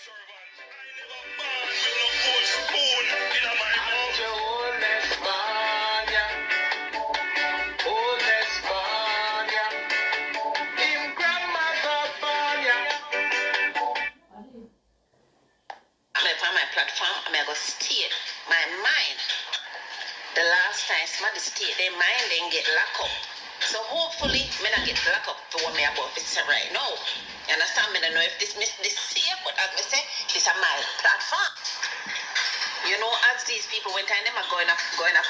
My platform, I'm going to state my mind. The last time somebody state their mind, then get locked up. So hopefully, me not get locked up for what me about to say right now. You understand? Me don't know if this safe, but as me say, this is my platform. You know, as these people, when time them are going up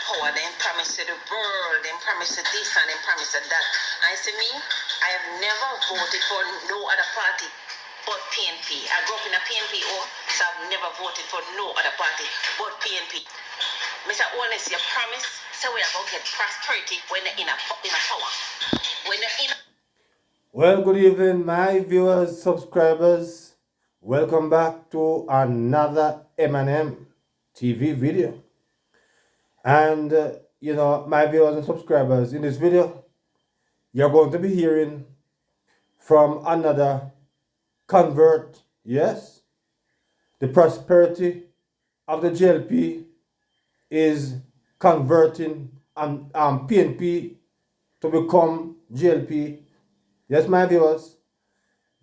power, then promise to the world, then promise to this and then promise to that. I say me, I have never voted for no other party but PNP. I grew up in a PNP home, so I've never voted for no other party but PNP. Mr. Honest, you promise, so we are going to get prosperity when they're in a power. When they're in a... Well, good evening, my viewers, subscribers. Welcome back to another M&M TV video. And, my viewers and subscribers, in this video, you're going to be hearing from another convert. Yes, the prosperity of the JLP is converting PNP to become JLP. Yes, my viewers,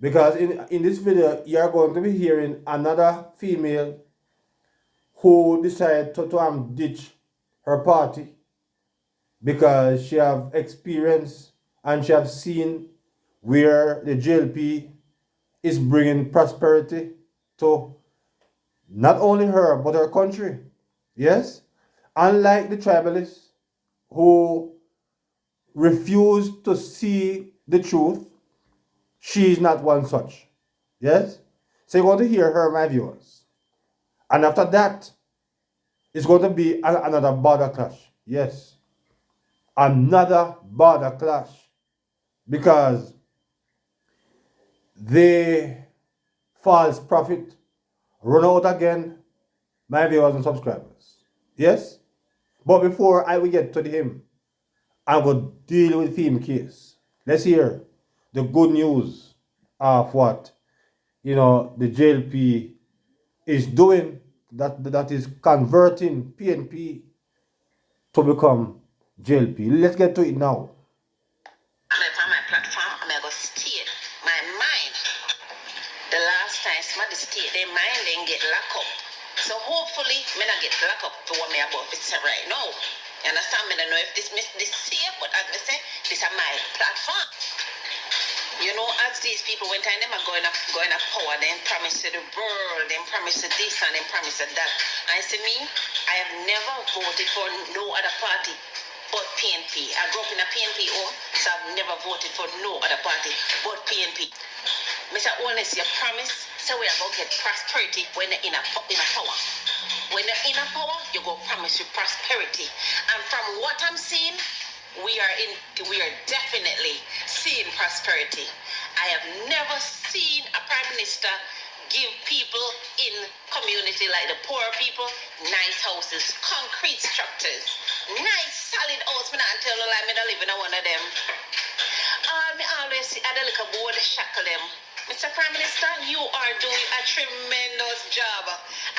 because in this video, you're going to be hearing another female who decided to ditch her party because she have experienced and she have seen where the JLP is bringing prosperity to not only her, but her country. Yes? Unlike the tribalists who refuse to see the truth, she is not one such. Yes? So you're going to hear her, my viewers. And after that, it's going to be another border clash. Yes. Another border clash. Because the false prophet run out again, my viewers and subscribers. Yes? But before I will get to him, I will deal with the him case. Let's hear the good news of what the JLP is doing, that is converting PNP to become JLP. Let's get to it now. On my platform, I'm going to state my mind. The last time somebody state their mind, then get locked up. So hopefully, me not get locked up for what me about to say right now. You understand? Me don't know if this safe, but as me say, this is my platform. You know, as these people, when time them are going up power, then promise to the world, then promise to this and then promise to that. I say me, I have never voted for no other party but PNP. I grew up in a PNP home, so I've never voted for no other party but PNP. Mr. Honest, you promise, so we are going to get prosperity when they're in a power. When they're in a power, you go promise you prosperity. And from what I'm seeing, we are definitely seeing prosperity. I have never seen a prime minister give people in community like the poor people nice houses, concrete structures, nice solid house. Me not tell you like me don't live in one of them. Me always see other little board shackle them. Mr. Prime Minister, you are doing a tremendous job.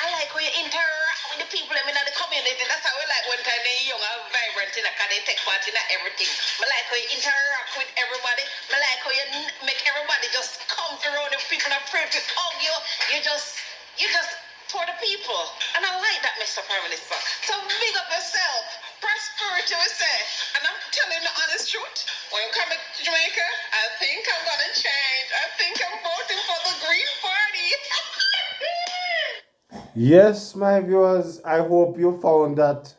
I like how you interact with the people in the community. That's how we like when they're young and vibrant, because they take part in everything. I like how you interact with everybody. I like how you make everybody just come around the people and afraid to hug you. You just for the people. And I like that, Mr. Prime Minister. So big up yourself. Prosperity, we say. And I'm telling the honest truth. When I'm coming to Jamaica, I think I'm going to change. I think I'm voting for the Green Party. Yes, my viewers, I hope you found that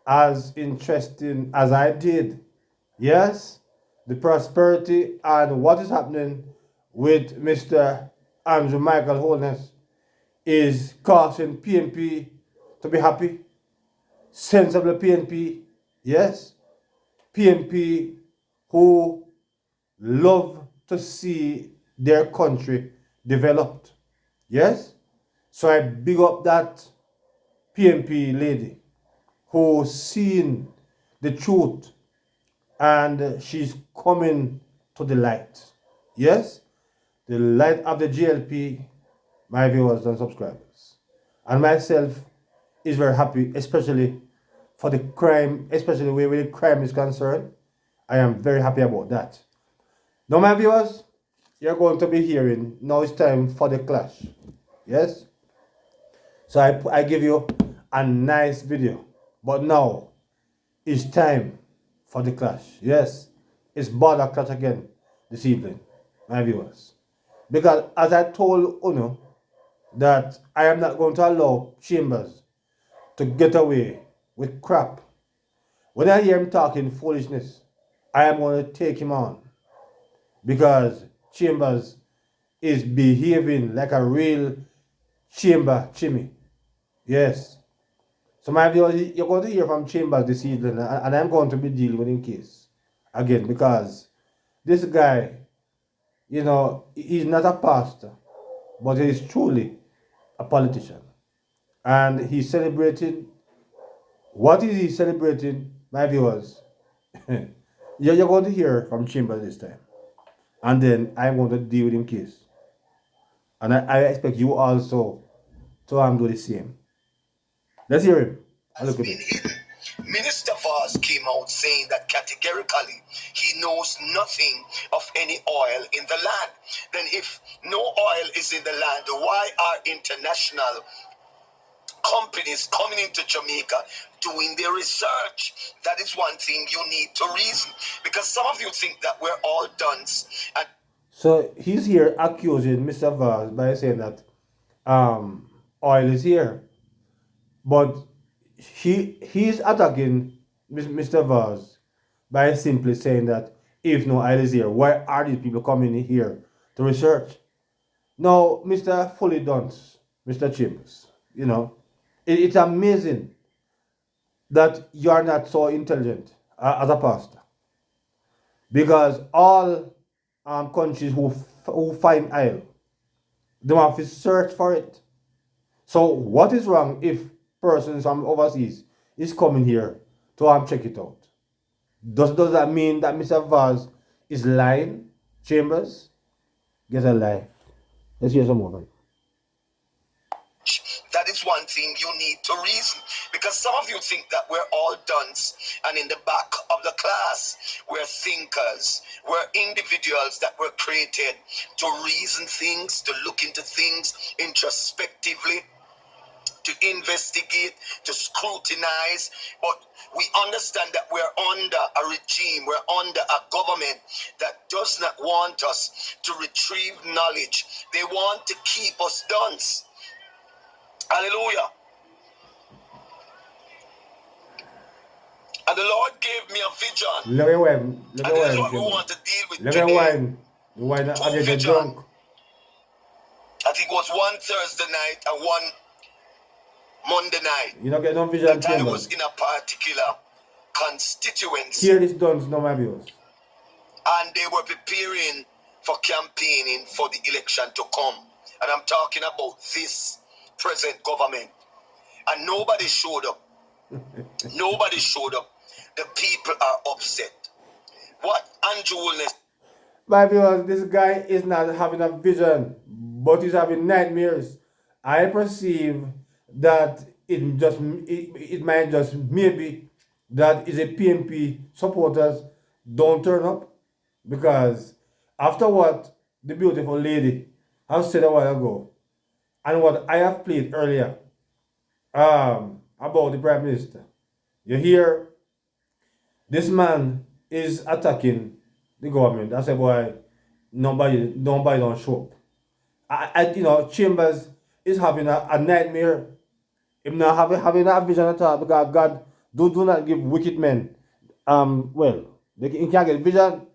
as interesting as I did. Yes, the prosperity and what is happening with Mr. Andrew Michael Holness is causing PNP to be happy. Sensible PNP, yes. PNP who love to see their country developed. Yes? So I big up that PNP lady who seen the truth and she's coming to the light. Yes? The light of the JLP my viewers and subscribers. And myself is very happy, especially for the crime, especially where the crime is concerned. I am very happy about that. Now, my viewers, you're going to be hearing, now it's time for the clash. Yes? So I give you a nice video. But now, it's time for the clash. Yes? It's border clash again this evening, my viewers. Because as I told Uno, that I am not going to allow Chambers to get away with crap. When I hear him talking foolishness, I am going to take him on. Because Chambers is behaving like a real chamber chimney. Yes. So my viewers, you're going to hear from Chambers this evening, and I'm going to be dealing with him case again because this guy, he's not a pastor, but he's truly a politician. And he's celebrating. What is he celebrating, my viewers? You're going to hear from Chambers this time. And then I'm going to deal with him case. And I expect you also to do the same. Let's hear him. Look at it. Minister Vaz came out saying that categorically he knows nothing of any oil in the land. Then if no oil is in the land, why are international companies coming into Jamaica doing their research? That is one thing you need to reason, because some of you think that we're all dunce. And so he's here accusing Mr. Vaz by saying that oil is here. But he's attacking Mr. Vaz by simply saying that if no oil is here, why are these people coming in here to research? Now, Mr. Fully Dunce, Mr. Chambers, it's amazing that you are not so intelligent as a pastor. Because all countries who find oil, they have to search for it. So what is wrong if persons from overseas is coming here to check it out? Does that mean that Mr. Vaz is lying? Chambers? Get a life. Let's hear some more. that is one thing you need to reason, because some of you think that we're all dunce, and in the back of the class we're thinkers, we're individuals that were created to reason things, to look into things introspectively, to investigate, to scrutinize. But we understand that we're under a regime, we're under a government that does not want us to retrieve knowledge. They want to keep us dunce. Hallelujah. And the Lord gave me a vision. Look at wine. Look And at this is wine. what we want to deal with Look today. at wine. The wine Two I get vision. drunk. I think it was one Thursday night and one Monday night. You don't get no vision, That I Chambers. was in a particular constituency. Hear this done, no my viewers. And they were preparing for campaigning for the election to come. And I'm talking about this present government. And nobody showed up. Nobody showed up. The people are upset. What Andrew Wilness? My viewers, this guy is not having a vision, but he's having nightmares. I perceive that it might just maybe that is a PNP supporters don't turn up, because after what the beautiful lady has said a while ago and what I have played earlier about the Prime Minister, you hear this man is attacking the government. I said, boy, nobody don't show up. Chambers is having a nightmare. Him not having a vision at all, because God do not give wicked men they can't get vision,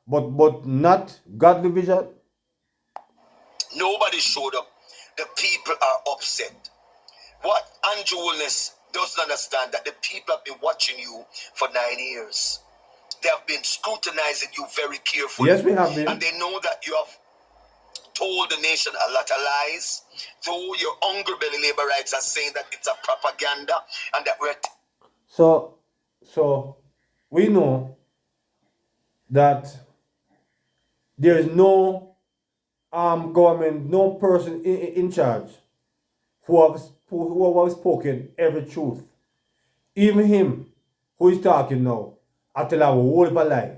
but not godly vision. Nobody showed up. The people are upset. What Andrew Wilness doesn't understand that the people have been watching you for 9 years. They have been scrutinizing you very carefully. Yes, we have been. And they know that you have told the nation a lot of lies. Though your hungry belly labor rights are saying that it's a propaganda and that we're... So we know that there is no government, no person in charge who have spoken every truth. Even him who is talking now, I tell a whole heap of lie.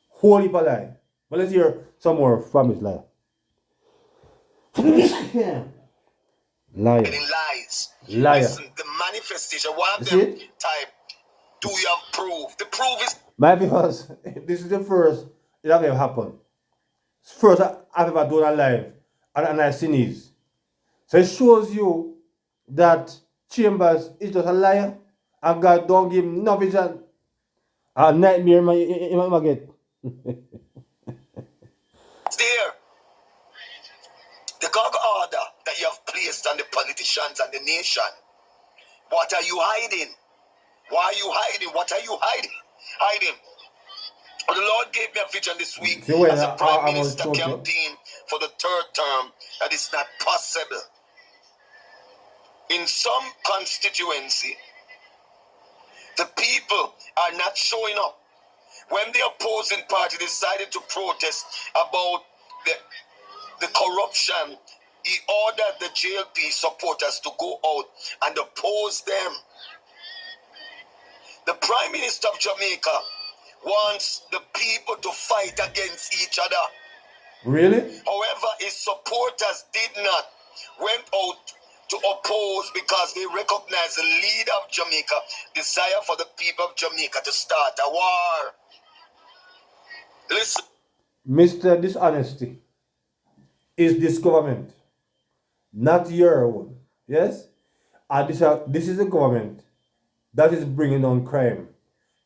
Whole heap of lie. But let's hear some more from his lie. Liar. in lies. Liar. Listen, the manifestation, one of You them see it? type, do you have proof? The proof is My viewers, this is the first it have ever happened. First I've ever done a live and I seen this. So it shows you that Chambers is just a liar and God don't give him no vision. A nightmare he might get. there. The gag order that you have placed on the politicians and the nation. What are you hiding? Why are you hiding? What are you hiding? Hiding. Well, the Lord gave me a vision this week See when as a prime I was minister talking. campaign for the third term that it's not possible. In some constituency, the people are not showing up. When the opposing party decided to protest about the corruption, he ordered the JLP supporters to go out and oppose them. The Prime Minister of Jamaica wants the people to fight against each other. Really? However, his supporters did not went out to oppose because they recognize the leader of Jamaica desire for the people of Jamaica to start a war. Listen. Mr. Dishonesty is this government, not your own. Yes? And this is a government that is bringing down crime,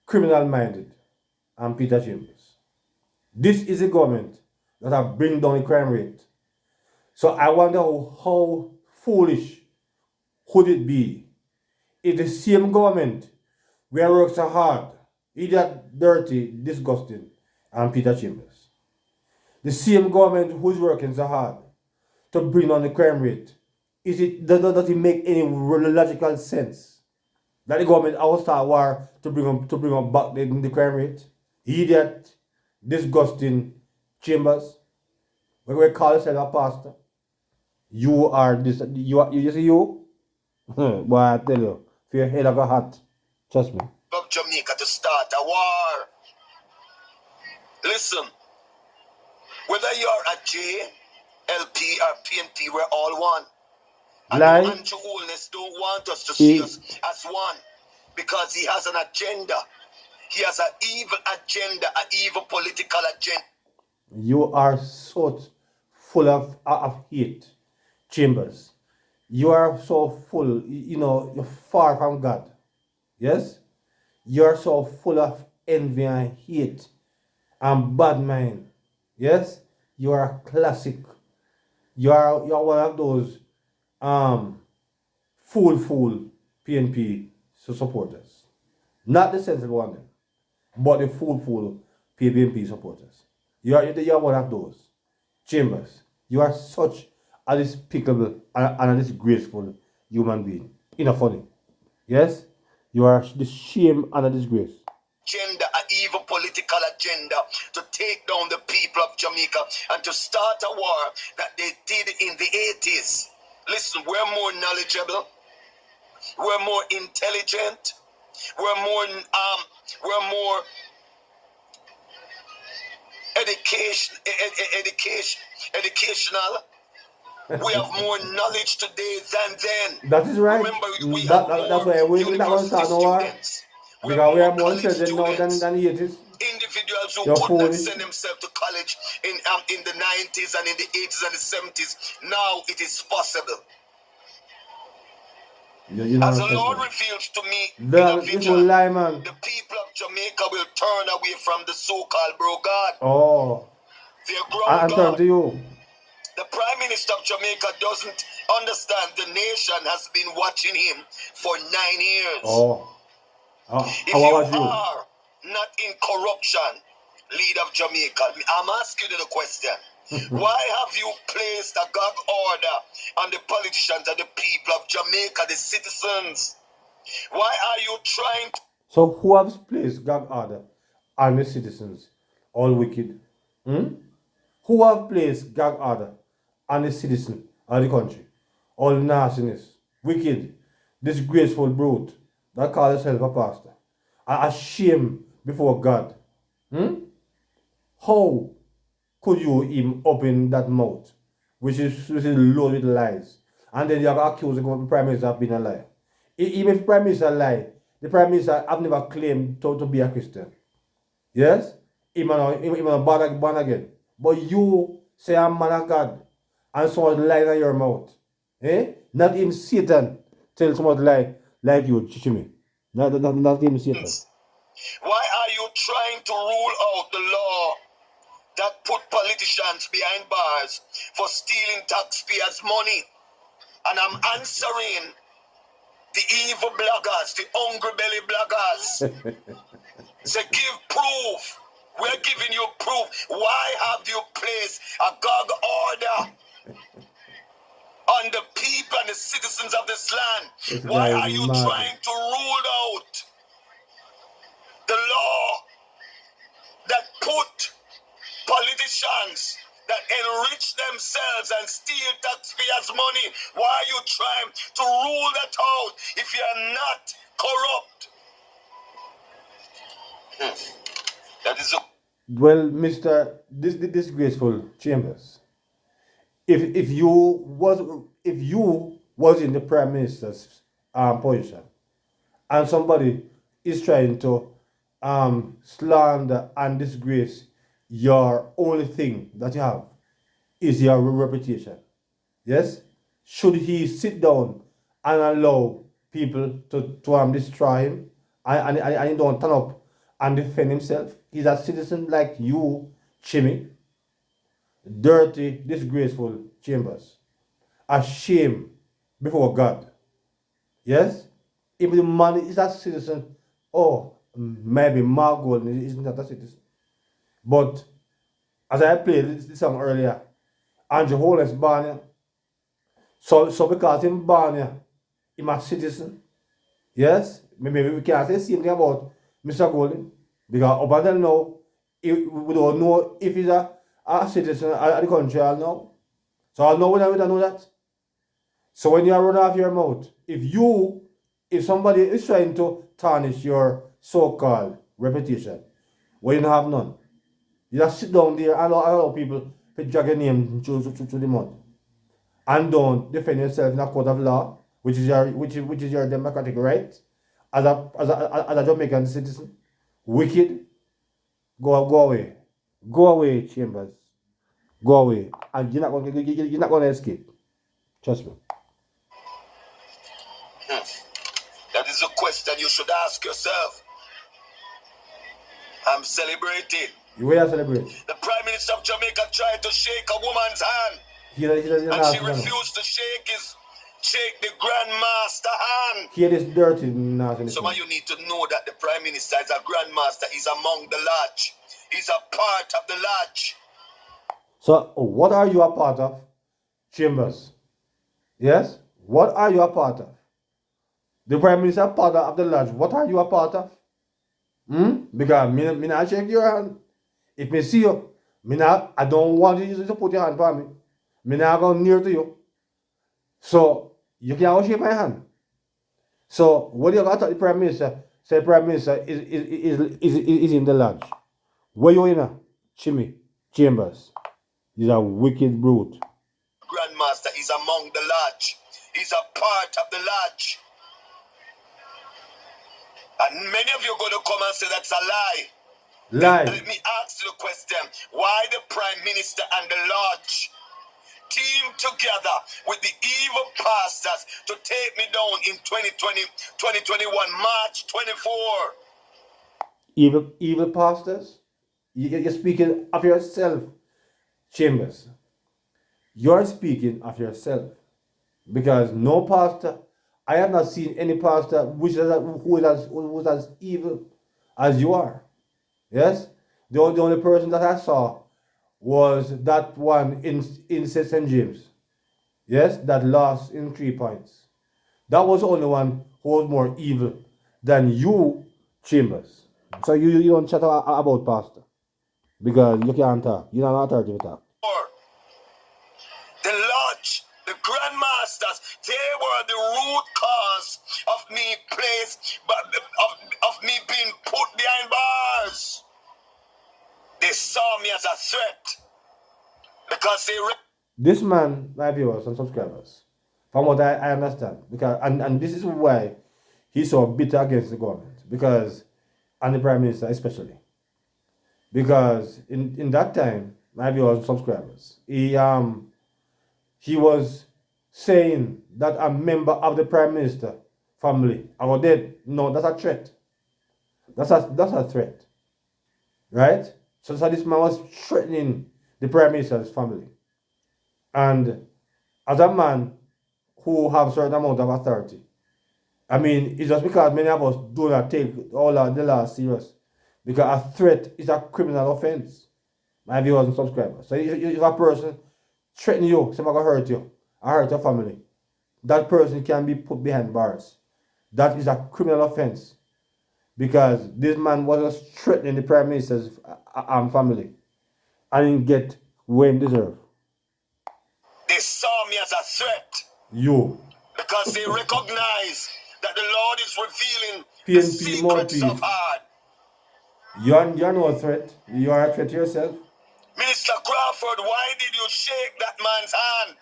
criminal minded, and Peter Chambers. This is a government that are bringing down the crime rate. So I wonder how foolish would it be if the same government where works so hard, idiot, dirty, disgusting, and Peter Chambers. The same government who's working so hard to bring down the crime rate. Does it make any logical sense that the government will start war to bring up back the crime rate? Idiot, disgusting Chambers. When we call yourself a pastor, you are this. You see you. Boy, I tell you, if your head like a hat, trust me. Of Jamaica to start a war. Listen, whether you're a JLP or PNP, we're all one. And Lie. Andrew Holness don't want us to see us as one because he has an agenda. He has an evil agenda, an evil political agenda. You are so full of hate, Chambers. You are so full, you're far from God. Yes? You're so full of envy and hate and bad mind. Yes? You are classic. You're one of those fool PNP supporters. Not the sensible one, but the fool PNP supporters. You're one of those. Chambers, you are such a despicable and a disgraceful human being. Enough funny. Yes? You are the shame and a disgrace. Agenda, an evil political agenda to take down the people of Jamaica and to start a war that they did in the 80s. Listen, we're more knowledgeable, we're more intelligent, we're more educational. We have more knowledge today than then. That is right. Remember, we That's have why more we're not going to university start no war. students. Because we are more college intelligent now students. than the 80s. Individuals who You're could not foolish. send themselves to college in the 90s and in the 80s and the 70s. Now it is possible. As the Lord reveals to me in a vision, lie, man. the people of Jamaica will turn away from the so-called bro God. Oh. Their ground turn God. to you. The Prime Minister of Jamaica doesn't understand the nation has been watching him for 9 years. Oh. If you are not in corruption, leader of Jamaica, I'm asking you the question. Why have you placed a gag order on the politicians and the people of Jamaica, the citizens? Why are you trying to... So who has placed gag order on the citizens? All wicked. who have placed gag order on the citizen of the country. All nastiness, wicked, disgraceful brute that calls himself a pastor. A shame before God. How could you even open that mouth, which is loaded with lies, and then you are accusing the Prime Minister of being a liar? Even if the Prime Minister lie, the Prime Minister have never claimed to be a Christian. Yes? Even born again. But you say I'm man of God, and someone lie in your mouth. Eh? Not even Satan tell someone lie like you, Chichimi. Not even Satan. Why are you trying to rule out the law that put politicians behind bars for stealing taxpayers' money? And I'm answering the evil bloggers, the hungry belly bloggers. Say, give proof. We're giving you proof. Why have you placed a gag order on the people and the citizens of this land? Why are you trying to rule out the law that put politicians that enrich themselves and steal taxpayers' money? Why are you trying to rule that out if you're not corrupt? That is Well, Mr. This disgraceful Chambers, if you was in the Prime Minister's position, and somebody is trying to slander and disgrace your only thing that you have is your reputation. Yes? Should he sit down and allow people to destroy him, and he don't turn up and defend himself? He's a citizen like you, Chimmy. Dirty, disgraceful Chambers. A shame before God. Yes? If the man is a citizen, oh, maybe Mark Golden is not a citizen. But as I played this song earlier, Andrew Holmes born. So because him born here, him a citizen. Yes? Maybe we can't say the same thing about Mr. Golden. Because up until now, we don't know if he's a citizen of the country or no. So I know we don't know that. So when you run off your mouth, if somebody is trying to tarnish your so-called reputation, well, you don't have none. You just sit down there and allow people to drag your name to the mud. And don't defend yourself in a court of law, which is your democratic right as a Jamaican citizen. Wicked. Go away. Go away, Chambers. Go away. And you're not gonna escape. Trust me. That is a question you should ask yourself. I'm celebrating. You will celebrate. The Prime Minister of Jamaica tried to shake a woman's hand, And she refused to shake the Grandmaster hand. Hear this dirty nasty. Some of you need to know that the Prime Minister is a Grandmaster. He's among the lodge. He's a part of the lodge. So, what are you a part of, Chambers? Yes? What are you a part of? The Prime Minister part of the lodge. What are you a part of? Because me not shake your hand. If me see you, I don't want you to put your hand on me. Me not go near to you. So you can't shake my hand. So what do you got to the Prime Minister? Say Prime Minister is in the lodge. Where you in? Chimmy Chambers. He's a wicked brute. Grandmaster is among the lodge. He's a part of the lodge. And many of you are going to come and say that's a lie. Lie. Let me ask you the question. Why the Prime Minister and the lodge team together with the evil pastors to take me down in 2021, March 24? Evil pastors? You're speaking of yourself, Chambers. You're speaking of yourself. Because no pastor, I have not seen any pastor who is as evil as you are. Yes? The only person that I saw was that one in St. James. Yes? That lost in 3 points. That was the only one who was more evil than you, Chambers. So you don't chat about pastor. Because you can't talk. You're not authority to talk. masters, they were the root cause of me of me being put behind bars. They saw me as a threat because this man, my viewers and subscribers, from what I understand, because and this is why he's so bitter against the government, because, and the Prime Minister especially, because in that time, my viewers and subscribers, he was saying that a member of the Prime Minister family are dead. No, that's a threat. That's a threat, right? So this man was threatening the Prime Minister's family, and as a man who have certain amount of authority, I mean, it's just because many of us do not take all of the law serious, because a threat is a criminal offense. My viewers and subscribers. So if a person threatening you, say I'm gonna hurt you, or hurt your family, that person can be put behind bars. That is a criminal offense, because this man was just threatening the Prime Minister's family, and he get what he deserve. They saw me as a threat. You. Because they recognize that the Lord is revealing the PNP secrets of heart. You're no threat. You are a threat yourself. Minister Crawford, why did you shake that man's hand?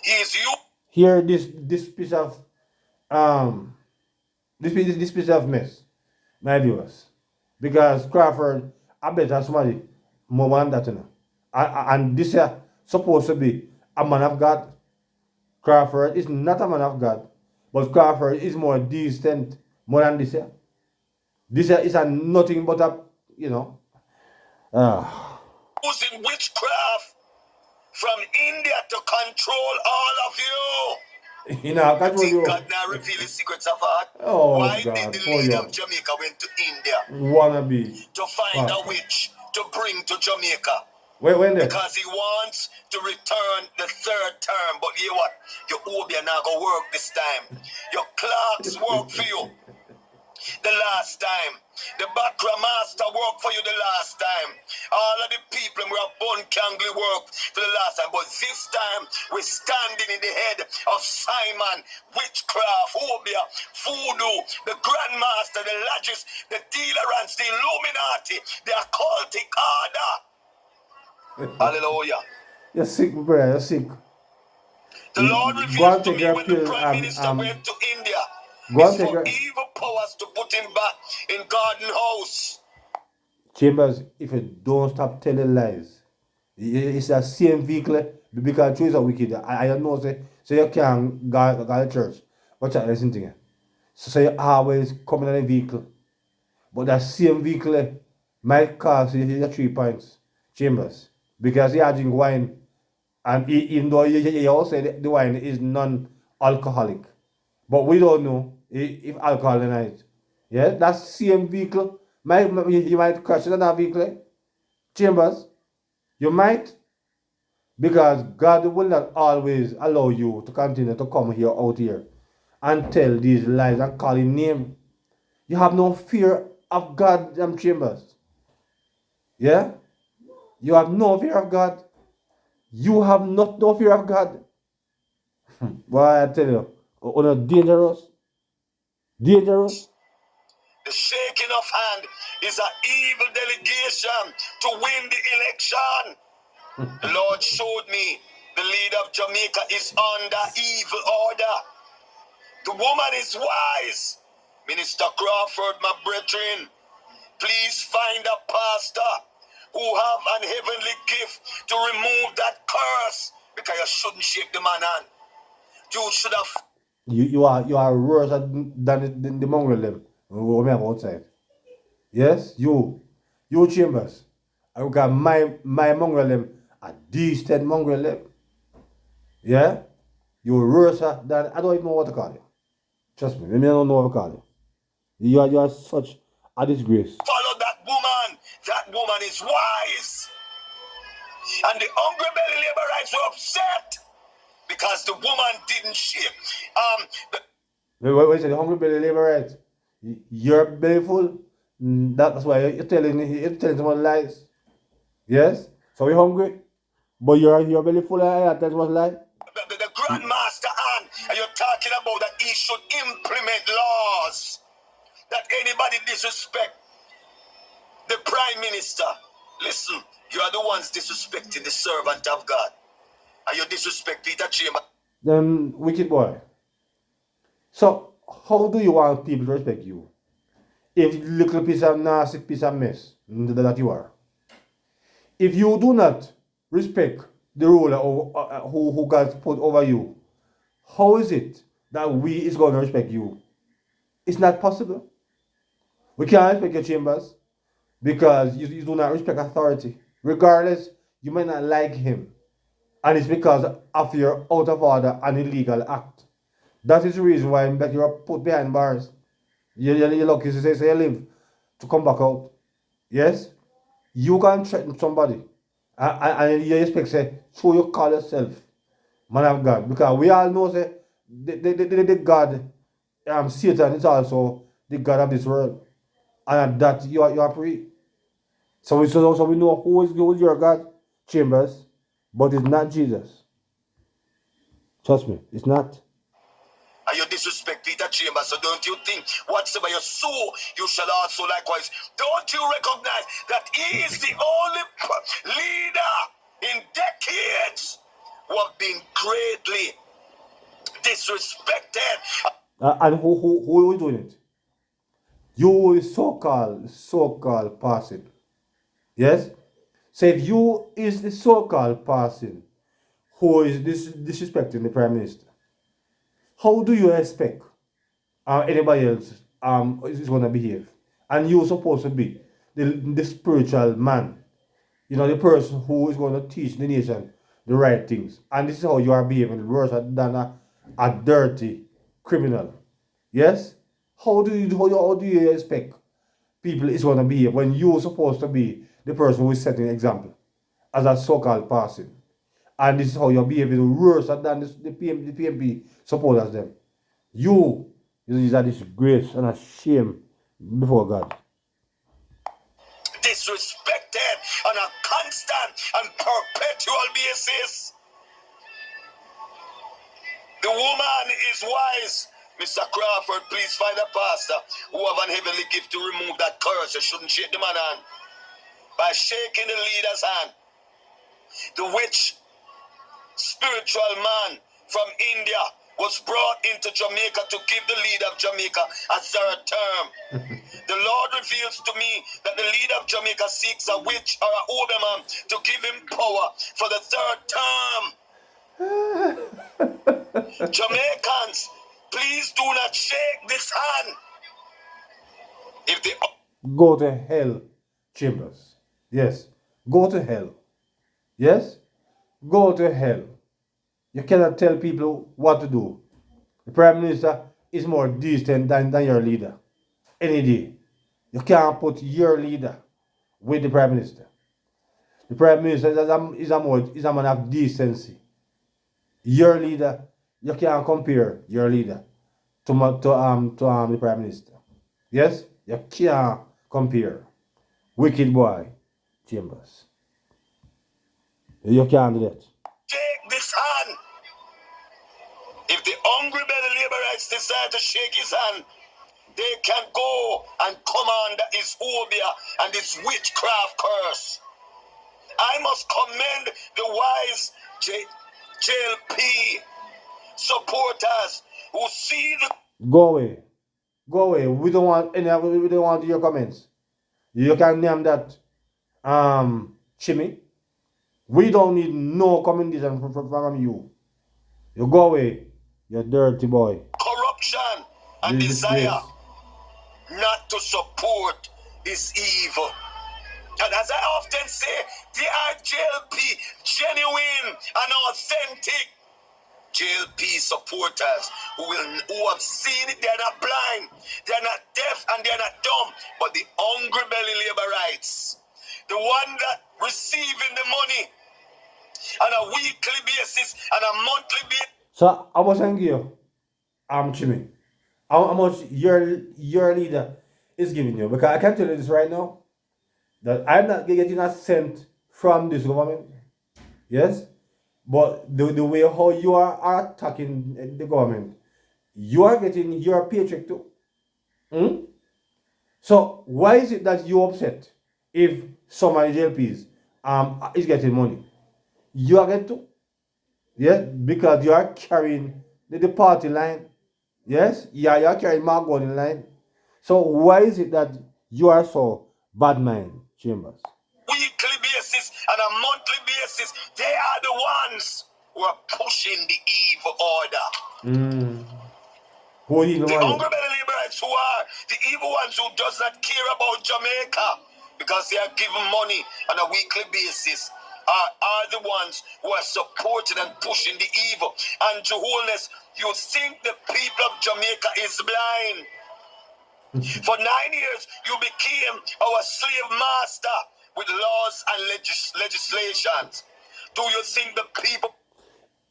He is you. Here, this piece of this piece of mess, my viewers, because Crawford, I bet that's somebody more than that, you know. And this is supposed to be a man of God. Crawford is not a man of God, but Crawford is more decent more than this. This is a nothing but a, you know. Using witchcraft from India to control all of you. You know, you think God now reveal the secrets of heart? Oh, why God, did the leader of Jamaica went to India to find a witch to bring to Jamaica? When because he wants to return the third term. But you know what? Your Obia now go work this time. Your clerks work for you the last time. The Bakra Master worked for you the last time. All of the people who have born Kangli worked for the last time. But this time, we're standing in the head of Simon, witchcraft, Obia, voodoo, the Grandmaster, the Lodges, the Dealerants, the Illuminati, the occultic order. Hallelujah. You're sick, brother. You're sick. The Lord revealed to me when the Prime Minister went to India. It's for evil powers to put him back in Garden House. Chambers, if you don't stop telling lies, it's the same vehicle, because choose are wicked. I don't know, so you can't go to church. Watch out, listen to you. So you always come in a vehicle. But that same vehicle might cost you 3 points. Chambers. Because you drink wine, and even though you also say the wine is non-alcoholic. But we don't know if alcohol in it. Yeah, that same vehicle, you might crash in that vehicle. Chambers, you might. Because God will not always allow you to continue to come here out here and tell these lies and call him name. You have no fear of God, Chambers. Yeah? You have no fear of God. You have no fear of God. Boy, I tell you, dangerous. Dangerous. The shaking of hand is an evil delegation to win the election. The Lord showed me the leader of Jamaica is under evil order. The woman is wise. Minister Crawford, my brethren, please find a pastor who have an heavenly gift to remove that curse, because you shouldn't shake the man hand. You should have. You are worse than the mongrel them who have outside. Yes, you Chambers. I got my mongrel them a decent mongrel them. Yeah, you're worse than, I don't even know what to call you. Trust me, I don't know what to call you. You are such a disgrace. Follow that woman. That woman is wise. And the hungry belly Laborites were upset because the woman didn't shake. Wait, the hungry belly Laborites. You're belly full. That's why you're telling someone lies. Yes? So we're hungry. But your belly full of that. That's what like. The grandmaster and you're talking about that he should implement laws that anybody disrespect the prime minister. Listen, you are the ones disrespecting the servant of God, and you disrespect Peter Chamber. Then wicked boy. So how do you want people to respect you? If little piece of nasty piece of mess that you are. If you do not respect the ruler who God put over you, how is it that we is going to respect you? It's not possible. We can't respect your chambers because you do not respect authority. Regardless, you may not like him. And it's because of your out of order and illegal act. That is the reason why that you're put behind bars. You're lucky to say you live to come back out. Yes? You can threaten somebody. And you expect say, so you call yourself man of God. Because we all know say the God Satan is also the God of this world. And that you are free. So we know who is your God, Chambers, but it's not Jesus. Trust me, it's not. And you disrespect Peter Chambers, so don't you think whatsoever you sow, you shall also likewise. Don't you recognize that he is the only leader in decades who have been greatly disrespected? And who is doing it? You is so-called person. Yes? So if you is the so-called person who is disrespecting the prime minister, how do you expect anybody else is going to behave? And you're supposed to be the spiritual man, the person who is going to teach the nation the right things. And this is how you are behaving worse than a dirty criminal. Yes? How do you expect people is going to behave when you're supposed to be the person who is setting an example as a so-called person? And this is how you're behaving worse than the PNP supporters them. You is a disgrace and a shame before God. Disrespected on a constant and perpetual basis. The woman is wise. Mr. Crawford, please find a pastor who have an heavenly gift to remove that curse. You shouldn't shake the man's hand by shaking the leader's hand. The witch spiritual man from India was brought into Jamaica to give the leader of Jamaica a third term. The Lord reveals to me that the leader of Jamaica seeks a witch or a woman to give him power for the third term. Jamaicans, please do not shake this hand. If the Go to hell, Chambers. Yes. Go to hell. Yes? Go to hell. You cannot tell people what to do. The Prime Minister is more decent than your leader. Any day. You can't put your leader with the Prime Minister. The Prime Minister is a man of decency. Your leader, you can't compare your leader to the Prime Minister. Yes? You can't compare. Wicked boy, Chambers. You can't do that. take this hand, if the hungry belly laborites decide to shake his hand, they can go and come under his phobia and his witchcraft curse. I must commend the wise JLP supporters who see the Go away. Go away. We don't want your comments. You can name that Chimmy. We don't need no commendation from you. You go away, you dirty boy. corruption and This desire disgrace. not to support is evil. And as I often say, they are JLP, genuine and authentic JLP supporters who have seen it. They're not blind, they're not deaf, and they're not dumb. But the hungry belly laborites, the one that receiving the money on a weekly basis and a monthly basis. So I was saying you, Chimmy, how much your leader is giving you? Because I can tell you this right now that I'm not getting a cent from this government. Yes? But the way how you are attacking the government, you are getting your paycheck too. Hmm? So why is it that you upset if some of the JLPs is getting money? You are getting too. Yes, because you are carrying the party line. Yes, yeah, you are carrying Margot line. So why is it that you are so bad mind, Chambers? Weekly basis and a monthly basis, they are the ones who are pushing the evil order. Who even The money? hungry belly liberates who are the evil ones who does not care about Jamaica because they are given money on a weekly basis are the ones who are supporting and pushing the evil. And to wholeness, you think the people of Jamaica is blind. For 9 years, you became our slave master with laws and legislations. Do you think the people...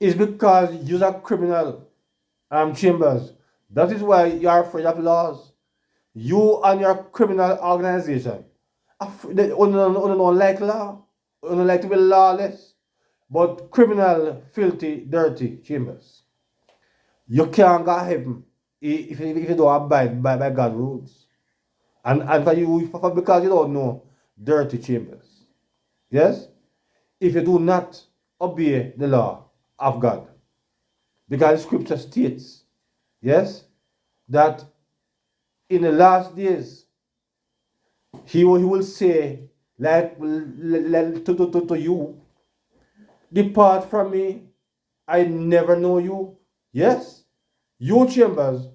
It's because you're a criminal, Chambers. That is why you are afraid of laws. You and your criminal organization, they don't like law, don't like to be lawless, but criminal, filthy, dirty Chambers. You can't go to heaven if you don't abide by God's rules. And for you, because you don't know dirty Chambers. Yes? If you do not obey the law of God. Because the scripture states, yes, that in the last days, he will say, like to you, depart from me, I never know you. Yes, you Chambers,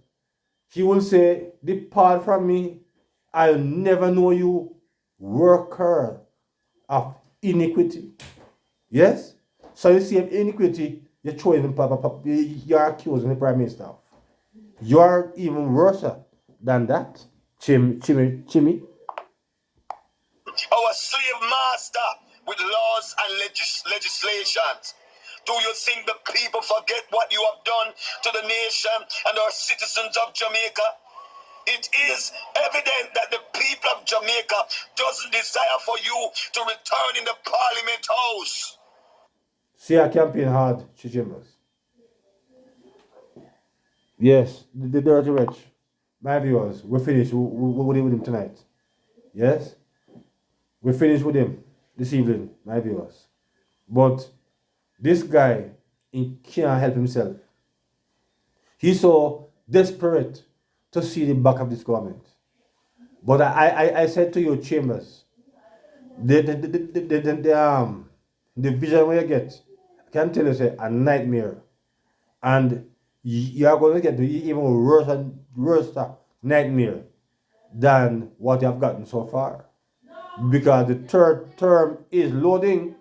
he will say, depart from me, I'll never know you, worker of iniquity. Yes? So you see iniquity, you're throwing you're accusing the prime minister of. You're even worse than that. Chimmy. Our slave master with laws and legislations. Do you think the people forget what you have done to the nation and our citizens of Jamaica? It is evident that the people of Jamaica doesn't desire for you to return in the Parliament House. See, I campaign hard, Chambers. Yes, the dirty rich. My viewers, we're finished with him tonight. Yes? We're finished with him this evening, my viewers. But this guy, he can't help himself. He's so desperate to see the back of this government. But I said to you, Chambers, the vision where you get, I can tell you, say, a nightmare. And you are going to get to even worse nightmare than what you have gotten so far. Because the third term is loading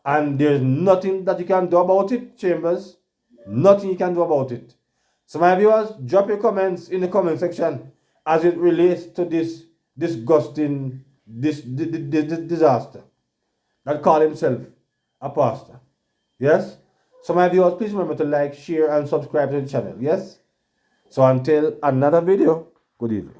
and there's nothing that you can do about it, Chambers. Nothing you can do about it. So my viewers, drop your comments in the comment section as it relates to this disgusting this disaster that call himself a pastor. Yes? So my viewers, please remember to like, share and subscribe to the channel. Yes? So until another video, good evening.